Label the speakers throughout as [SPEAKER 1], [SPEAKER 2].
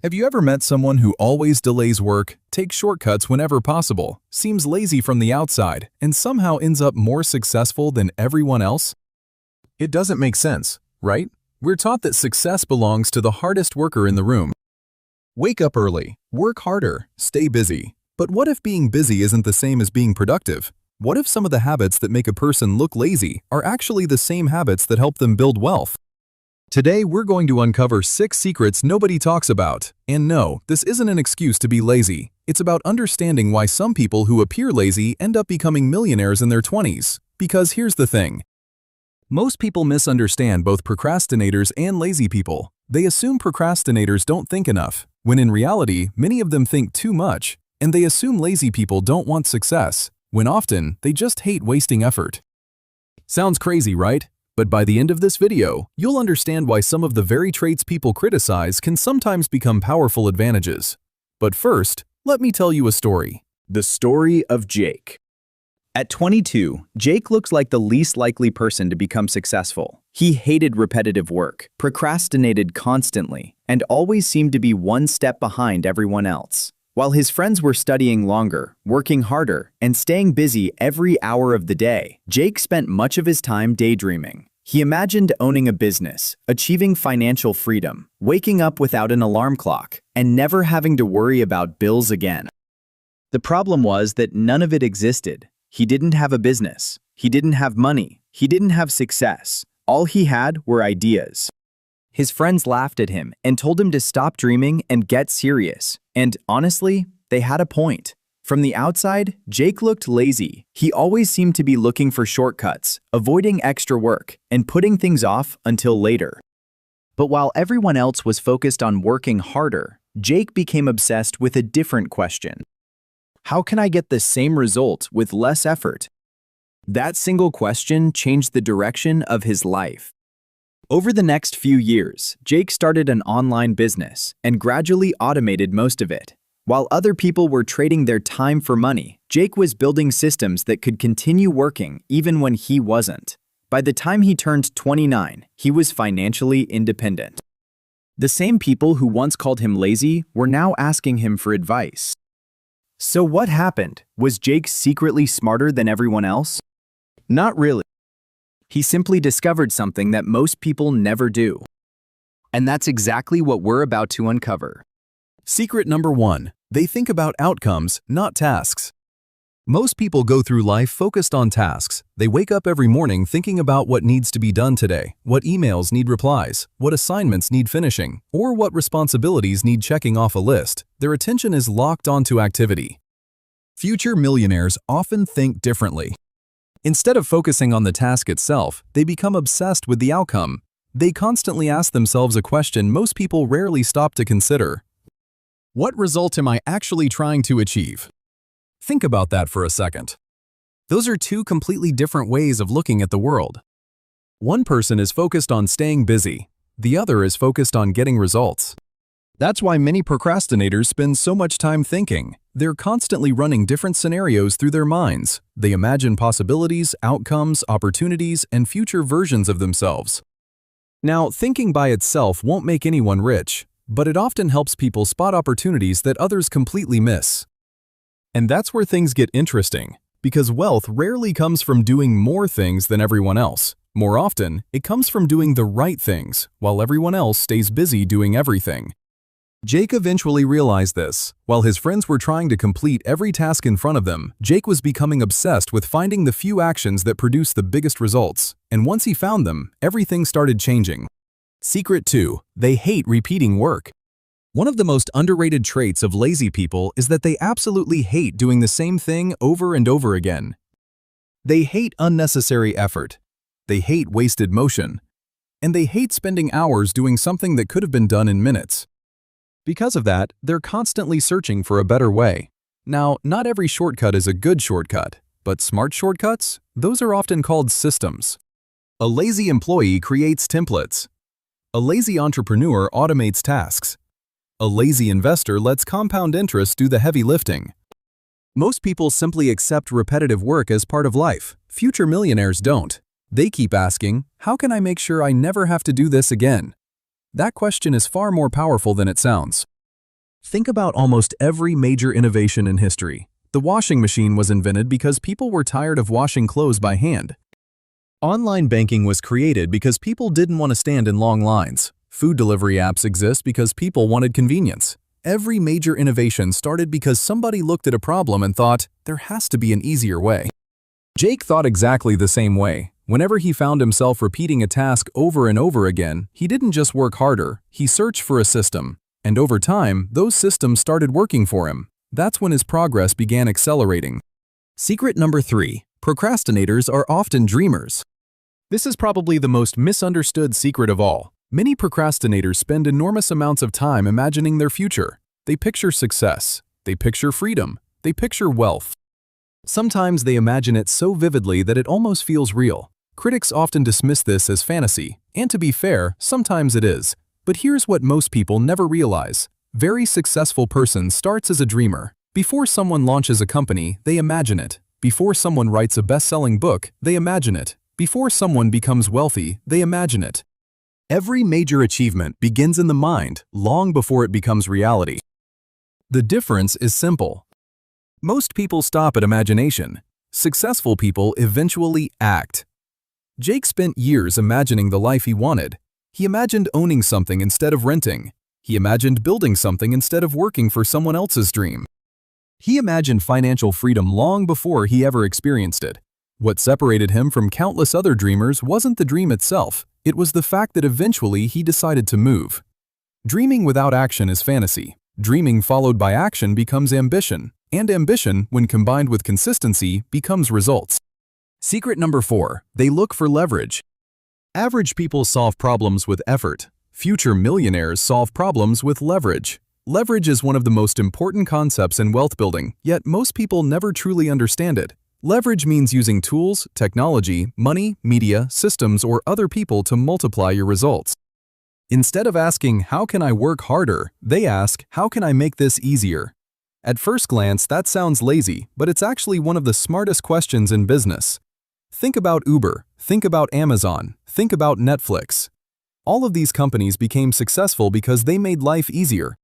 [SPEAKER 1] Have you ever met someone who always delays work, takes shortcuts whenever possible, seems lazy from the outside, and somehow ends up more successful than everyone else? It doesn't make sense, right? We're taught that success belongs to the hardest worker in the room. Wake up early, work harder, stay busy. But what if being busy isn't the same as being productive? What if some of the habits that make a person look lazy are actually the same habits that help them build wealth? Today, we're going to uncover 6 secrets nobody talks about. And no, this isn't an excuse to be lazy. It's about understanding why some people who appear lazy end up becoming millionaires in their 20s. Because here's the thing. Most people misunderstand both procrastinators and lazy people. They assume procrastinators don't think enough, when in reality, many of them think too much. And they assume lazy people don't want success, when often they just hate wasting effort. Sounds crazy, right? But by the end of this video, you'll understand why some of the very traits people criticize can sometimes become powerful advantages. But first, let me tell you a story.
[SPEAKER 2] The story of Jake. At 22, Jake looks like the least likely person to become successful. He hated repetitive work, procrastinated constantly, and always seemed to be one step behind everyone else. While his friends were studying longer, working harder, and staying busy every hour of the day, Jake spent much of his time daydreaming. He imagined owning a business, achieving financial freedom, waking up without an alarm clock, and never having to worry about bills again. The problem was that none of it existed. He didn't have a business. He didn't have money. He didn't have success. All he had were ideas. His friends laughed at him and told him to stop dreaming and get serious. And honestly, they had a point. From the outside, Jake looked lazy. He always seemed to be looking for shortcuts, avoiding extra work, and putting things off until later. But while everyone else was focused on working harder, Jake became obsessed with a different question. How can I get the same result with less effort? That single question changed the direction of his life. Over the next few years, Jake started an online business and gradually automated most of it. While other people were trading their time for money, Jake was building systems that could continue working even when he wasn't. By the time he turned 29, he was financially independent. The same people who once called him lazy were now asking him for advice. So what happened? Was Jake secretly smarter than everyone else? Not really. He simply discovered something that most people never do. And that's exactly what we're about to uncover.
[SPEAKER 1] Secret number 1. They think about outcomes, not tasks. Most people go through life focused on tasks. They wake up every morning thinking about what needs to be done today, what emails need replies, what assignments need finishing, or what responsibilities need checking off a list. Their attention is locked onto activity. Future millionaires often think differently. Instead of focusing on the task itself, they become obsessed with the outcome. They constantly ask themselves a question most people rarely stop to consider. What result am I actually trying to achieve? Think about that for a second. Those are 2 completely different ways of looking at the world. One person is focused on staying busy. The other is focused on getting results. That's why many procrastinators spend so much time thinking. They're constantly running different scenarios through their minds. They imagine possibilities, outcomes, opportunities, and future versions of themselves. Now, thinking by itself won't make anyone rich, but it often helps people spot opportunities that others completely miss. And that's where things get interesting, because wealth rarely comes from doing more things than everyone else. More often, it comes from doing the right things, while everyone else stays busy doing everything. Jake eventually realized this. While his friends were trying to complete every task in front of them, Jake was becoming obsessed with finding the few actions that produce the biggest results. And once he found them, everything started changing. Secret 2. They hate repeating work. One of the most underrated traits of lazy people is that they absolutely hate doing the same thing over and over again. They hate unnecessary effort. They hate wasted motion. And they hate spending hours doing something that could have been done in minutes. Because of that, they're constantly searching for a better way. Now, not every shortcut is a good shortcut, but smart shortcuts, those are often called systems. A lazy employee creates templates. A lazy entrepreneur automates tasks. A lazy investor lets compound interest do the heavy lifting. Most people simply accept repetitive work as part of life. Future millionaires don't. They keep asking, how can I make sure I never have to do this again? That question is far more powerful than it sounds. Think about almost every major innovation in history. The washing machine was invented because people were tired of washing clothes by hand. Online banking was created because people didn't want to stand in long lines. Food delivery apps exist because people wanted convenience. Every major innovation started because somebody looked at a problem and thought, there has to be an easier way. Jake thought exactly the same way. Whenever he found himself repeating a task over and over again, he didn't just work harder, he searched for a system. And over time, those systems started working for him. That's when his progress began accelerating. Secret number 3. Procrastinators are often dreamers. This is probably the most misunderstood secret of all. Many procrastinators spend enormous amounts of time imagining their future. They picture success. They picture freedom. They picture wealth. Sometimes they imagine it so vividly that it almost feels real. Critics often dismiss this as fantasy, and to be fair, sometimes it is. But here's what most people never realize. Very successful person starts as a dreamer. Before someone launches a company, they imagine it. Before someone writes a best-selling book, they imagine it. Before someone becomes wealthy, they imagine it. Every major achievement begins in the mind long before it becomes reality. The difference is simple. Most people stop at imagination. Successful people eventually act. Jake spent years imagining the life he wanted. He imagined owning something instead of renting. He imagined building something instead of working for someone else's dream. He imagined financial freedom long before he ever experienced it. What separated him from countless other dreamers wasn't the dream itself, it was the fact that eventually he decided to move. Dreaming without action is fantasy. Dreaming followed by action becomes ambition, and ambition, when combined with consistency, becomes results. Secret number 4. They look for leverage. Average people solve problems with effort. Future millionaires solve problems with leverage. Leverage is one of the most important concepts in wealth building, yet most people never truly understand it. Leverage means using tools, technology, money, media, systems, or other people to multiply your results. Instead of asking, how can I work harder, they ask, how can I make this easier? At first glance, that sounds lazy, but it's actually one of the smartest questions in business. Think about Uber, think about Amazon, think about Netflix. All of these companies became successful because they made life easier.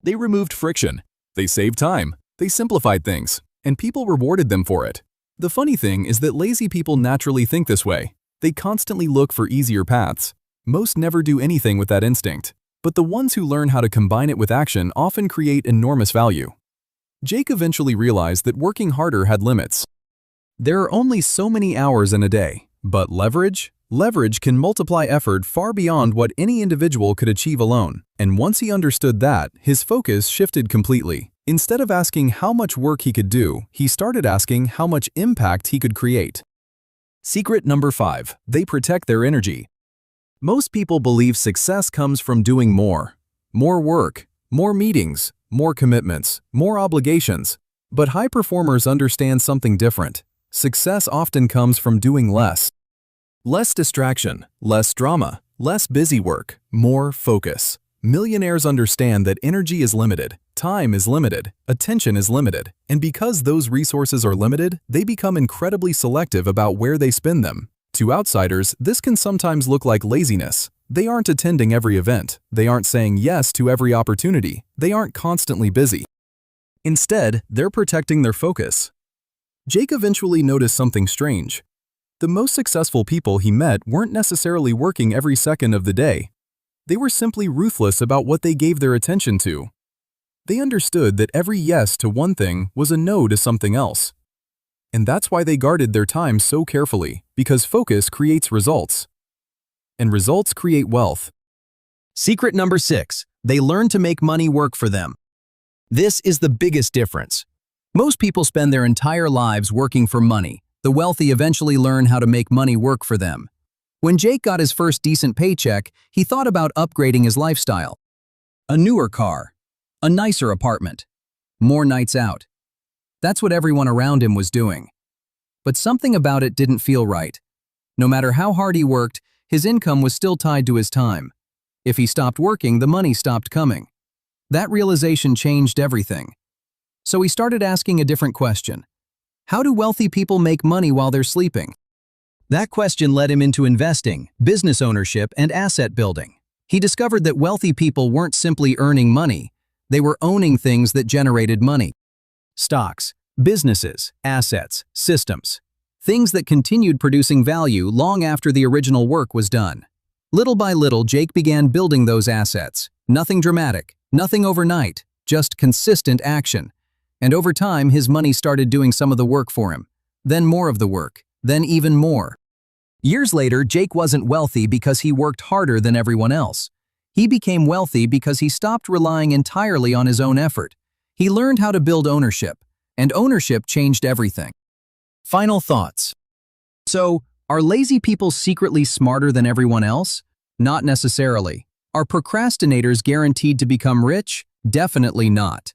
[SPEAKER 1] They removed friction, they saved time, they simplified things, and people rewarded them for it. The funny thing is that lazy people naturally think this way. They constantly look for easier paths. Most never do anything with that instinct, but the ones who learn how to combine it with action often create enormous value. Jake eventually realized that working harder had limits. There are only so many hours in a day, but leverage can multiply effort far beyond what any individual could achieve alone. And once he understood that, his focus shifted completely. Instead of asking how much work he could do, he started asking how much impact he could create. Secret number 5. They protect their energy. Most people believe success comes from doing more. More work, more meetings, more commitments, more obligations. But high performers understand something different. Success often comes from doing less. Less distraction, less drama, less busy work, more focus. Millionaires understand that energy is limited, time is limited, attention is limited, and because those resources are limited, they become incredibly selective about where they spend them. To outsiders, this can sometimes look like laziness. They aren't attending every event, they aren't saying yes to every opportunity, they aren't constantly busy. Instead, they're protecting their focus. Jake eventually noticed something strange. The most successful people he met weren't necessarily working every second of the day. They were simply ruthless about what they gave their attention to. They understood that every yes to one thing was a no to something else. And that's why they guarded their time so carefully, because focus creates results. And results create wealth. Secret number 6. They learn to make money work for them. This is the biggest difference. Most people spend their entire lives working for money. The wealthy eventually learn how to make money work for them. When Jake got his first decent paycheck, he thought about upgrading his lifestyle. A newer car, a nicer apartment, more nights out. That's what everyone around him was doing. But something about it didn't feel right. No matter how hard he worked, his income was still tied to his time. If he stopped working, the money stopped coming. That realization changed everything. So he started asking a different question. How do wealthy people make money while they're sleeping? That question led him into investing, business ownership, and asset building. He discovered that wealthy people weren't simply earning money. They were owning things that generated money. Stocks, businesses, assets, systems. Things that continued producing value long after the original work was done. Little by little, Jake began building those assets. Nothing dramatic, nothing overnight, just consistent action. And over time, his money started doing some of the work for him. Then more of the work, then even more. Years later, Jake wasn't wealthy because he worked harder than everyone else. He became wealthy because he stopped relying entirely on his own effort. He learned how to build ownership, and ownership changed everything. Final thoughts. So, are lazy people secretly smarter than everyone else? Not necessarily. Are procrastinators guaranteed to become rich? Definitely not.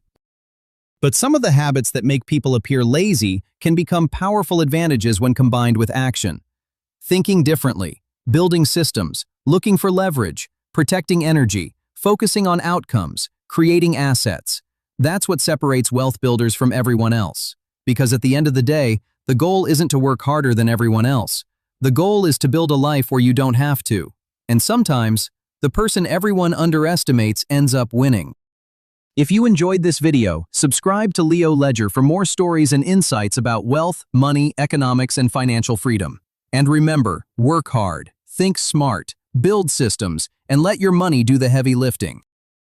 [SPEAKER 1] But some of the habits that make people appear lazy can become powerful advantages when combined with action. Thinking differently, building systems, looking for leverage, protecting energy, focusing on outcomes, creating assets. That's what separates wealth builders from everyone else. Because at the end of the day, the goal isn't to work harder than everyone else. The goal is to build a life where you don't have to. And sometimes, the person everyone underestimates ends up winning. If you enjoyed this video, subscribe to Leo Ledger for more stories and insights about wealth, money, economics, and financial freedom. And remember, work hard, think smart, build systems, and let your money do the heavy lifting.